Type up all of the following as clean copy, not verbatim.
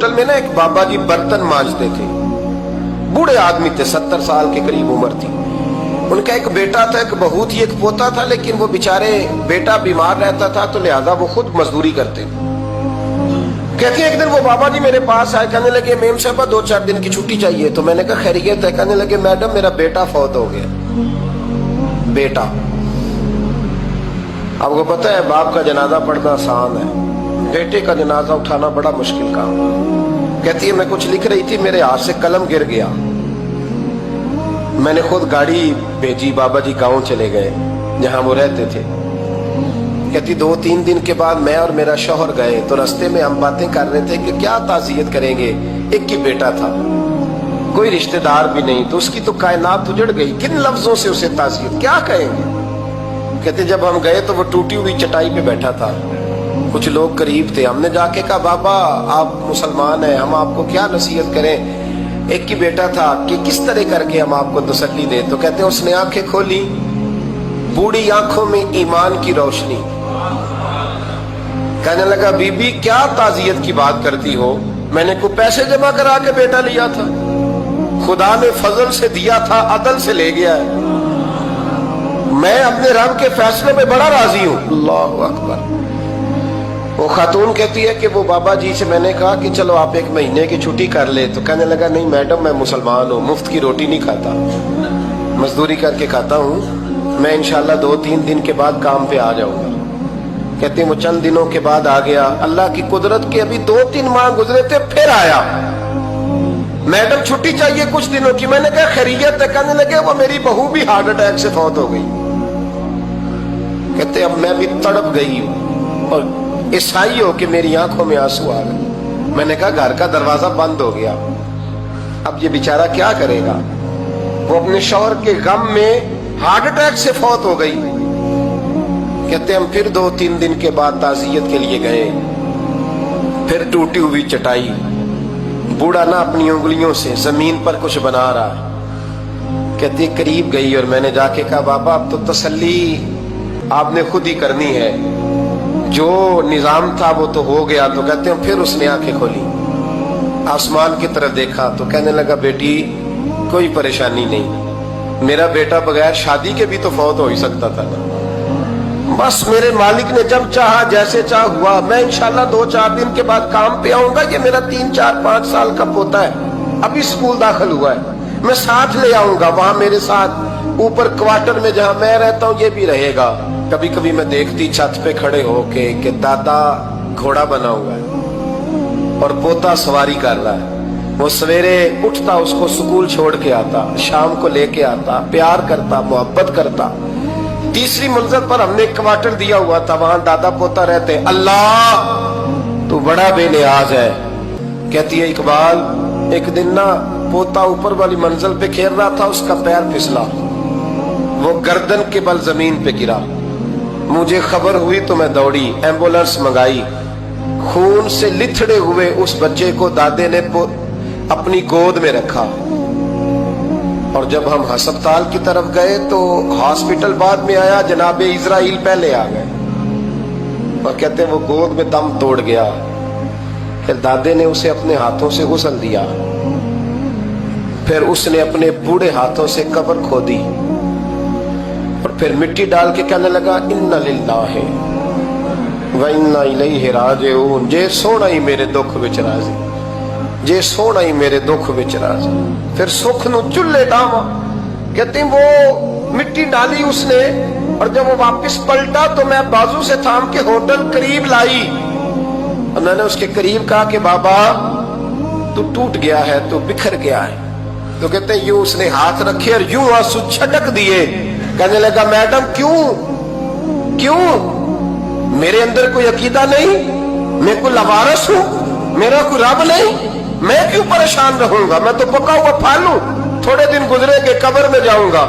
Hotel میں نا ایک بابا جی برتن مانجتے تھے، بوڑھے آدمی تھے، 70 سال کے قریب عمر تھی. ان کا ایک بیٹا تھا، ایک بہو تھی، ایک پوتا تھا، لیکن وہ بیچارے بیٹا بیمار رہتا تھا تو لہذا وہ خود مزدوری کرتے. کہتے ہیں ایک دن وہ بابا جی میرے پاس آئے، کہنے لگے میم صاحبہ 2-4 دن کی چھٹی چاہیے. تو میں نے کہا خیریت ہے؟ کہنے لگے میڈم میرا بیٹا فوت ہو گیا. بیٹا، آپ کو پتہ ہے باپ کا جنازہ پڑھنا آسان ہے، بیٹے کا جنازہ اٹھانا بڑا مشکل کام. کہتی ہے میں کچھ لکھ رہی تھی، میرے ہاتھ سے قلم گر گیا، میں نے خود گاڑی بھیجی، بابا جی گاؤں چلے گئے جہاں وہ رہتے تھے. کہتی 2-3 دن کے بعد میں اور میرا شوہر گئے تو رستے میں ہم باتیں کر رہے تھے کہ کیا تعزیت کریں گے، ایک ہی بیٹا تھا، کوئی رشتہ دار بھی نہیں، تو اس کی تو کائنات اجڑ گئی، کن لفظوں سے اسے تعزیت کیا کہیں گے. کہتے جب ہم گئے تو وہ ٹوٹی ہوئی چٹائی پہ بیٹھا تھا، کچھ لوگ قریب تھے، ہم نے جا کے کہا بابا آپ مسلمان ہیں، ہم آپ کو کیا نصیحت کریں، ایک ہی بیٹا تھا، کہ کس طرح کر کے ہم آپ کو تسلی دیں. تو کہتے ہیں اس نے آنکھیں کھولی، بوڑھی آنکھوں میں ایمان کی روشنی. کہنے لگا بی بی کیا تعزیت کی بات کرتی ہو، میں نے کوئی پیسے جمع کرا کے بیٹا لیا تھا، خدا نے فضل سے دیا تھا، عدل سے لے گیا ہے، میں اپنے رب کے فیصلے میں بڑا راضی ہوں. اللہ اکبر. وہ خاتون کہتی ہے کہ وہ بابا جی سے میں نے کہا کہ چلو آپ 1 مہینے کی چھٹی کر لے. تو کہنے لگا نہیں میڈم میں مسلمان ہوں، مفت کی روٹی نہیں کھاتا، مزدوری کر کے کھاتا ہوں، میں انشاءاللہ 2-3 دن کے بعد کام پہ آ جاؤں گا. کہتے ہیں وہ چند دنوں کے بعد آ گیا. اللہ کی قدرت کے ابھی 2-3 ماہ گزرے تھے، پھر آیا، میڈم چھٹی چاہیے کچھ دنوں کی. میں نے کہا خیریت ہے؟ کہنے لگے وہ میری بہو بھی ہارٹ اٹیک سے فوت ہو گئی. کہتے اب میں بھی تڑپ گئی ہوں اور عیسائی ہو کہ میری آنکھوں میں آنسو آ گئے. میں نے کہا گھر کا دروازہ بند ہو گیا، اب یہ بیچارہ کیا کرے گا. وہ اپنے شوہر کے غم میں ہارٹ اٹیک سے فوت ہو گئی. کہتے ہم پھر 2-3 دن کے بعد تعزیت کے لیے گئے، پھر ٹوٹی ہوئی چٹائی، بوڑھا نہ اپنی انگلیوں سے زمین پر کچھ بنا رہا. کہتے قریب گئی اور میں نے جا کے کہا بابا اب تو تسلی آپ نے خود ہی کرنی ہے، جو نظام تھا وہ تو ہو گیا. تو کہتے ہیں پھر اس نے آنکھیں کھولی، آسمان کی طرف دیکھا تو کہنے لگا بیٹی کوئی پریشانی نہیں، میرا بیٹا بغیر شادی کے بھی تو فوت ہو ہی سکتا تھا نا، بس میرے مالک نے جب چاہا جیسے چاہ ہوا. میں انشاءاللہ 2-4 دن کے بعد کام پہ آؤں گا. یہ میرا 3-4-5 سال کا پوتا ہے، ابھی اسکول داخل ہوا ہے، میں ساتھ لے آؤں گا، وہاں میرے ساتھ اوپر کوارٹر میں جہاں میں رہتا ہوں یہ بھی رہے گا. کبھی کبھی میں دیکھتی چھت پہ کھڑے ہو کے کہ دادا گھوڑا بنا ہوا ہے اور پوتا سواری کر رہا ہے. وہ سویرے اٹھتا اس کو سکول چھوڑ کے آتا، شام کو لے کے آتا، پیار کرتا، محبت کرتا. 3ری منزل پر ہم نے ایک کوارٹر دیا ہوا تھا، وہاں دادا پوتا رہتے. اللہ تو بڑا بے نیاز ہے. کہتی ہے اقبال ایک دن نا پوتا اوپر والی منزل پہ کھیل رہا تھا، اس کا پیر پھسلا، وہ گردن کے بل زمین پہ گرا. مجھے خبر ہوئی تو میں دوڑی، ایمبولینس منگائی. خون سے لتھڑے ہوئے اس بچے کو دادے نے اپنی گود میں رکھا. اور جب ہم ہسپتال کی طرف گئے تو ہاسپٹل بعد میں آیا، جناب اسرائیل پہلے آ گئے اور کہتے ہیں وہ گود میں دم توڑ گیا. پھر دادے نے اسے اپنے ہاتھوں سے غسل دیا، پھر اس نے اپنے بوڑھے ہاتھوں سے قبر کھودی اور پھر مٹی ڈال کے کہنے لگا انا للہ و انا الیہ راجعون. جے سونا ہی میرے دکھ وچ راضی، جے سونا ہی میرے دکھ وچ راضی. پھر سکھ نو چلے ڈاواں. کہتے ہیں وہ مٹی ڈالی اس نے اور جب وہ واپس پلٹا تو میں بازو سے تھام کے ہوٹل قریب لائی اور میں نے اس کے قریب کہا کہ بابا تو ٹوٹ گیا ہے، تو بکھر گیا ہے. تو کہتے ہیں یوں اس نے ہاتھ رکھے اور یوں آنسو چھٹک دیے. کہنے لگا میڈم کیوں میرے اندر کوئی عقیدہ نہیں، میں کوئی لوارث ہوں، میرا کوئی رب نہیں، میں کیوں پریشان رہوں گا، میں تو پکا ہوا پھل ہوں. تھوڑے دن گزرے کہ قبر میں جاؤں گا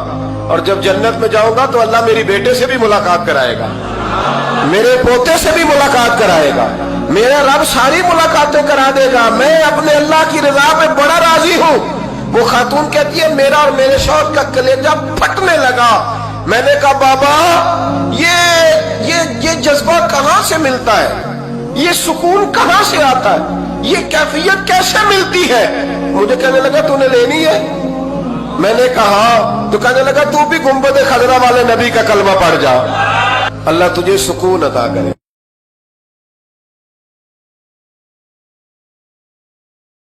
اور جب جنت میں جاؤں گا تو اللہ میری بیٹے سے بھی ملاقات کرائے گا، میرے پوتے سے بھی ملاقات کرائے گا، میرا رب ساری ملاقاتیں کرا دے گا. میں اپنے اللہ کی رضا پہ بڑا راضی ہوں. وہ خاتون کہتی ہے میرا اور میرے شوہر کا کلیجہ پھٹنے لگا. میں نے کہا بابا یہ جذبہ کہاں سے ملتا ہے، یہ سکون کہاں سے آتا ہے، یہ کیفیت کیسے ملتی ہے؟ مجھے کہنے لگا تو نے لینی ہے؟ میں نے کہا تو کہنے لگا تو بھی گنبد خضرا والے نبی کا کلمہ پڑھ جا، اللہ تجھے سکون عطا کرے۔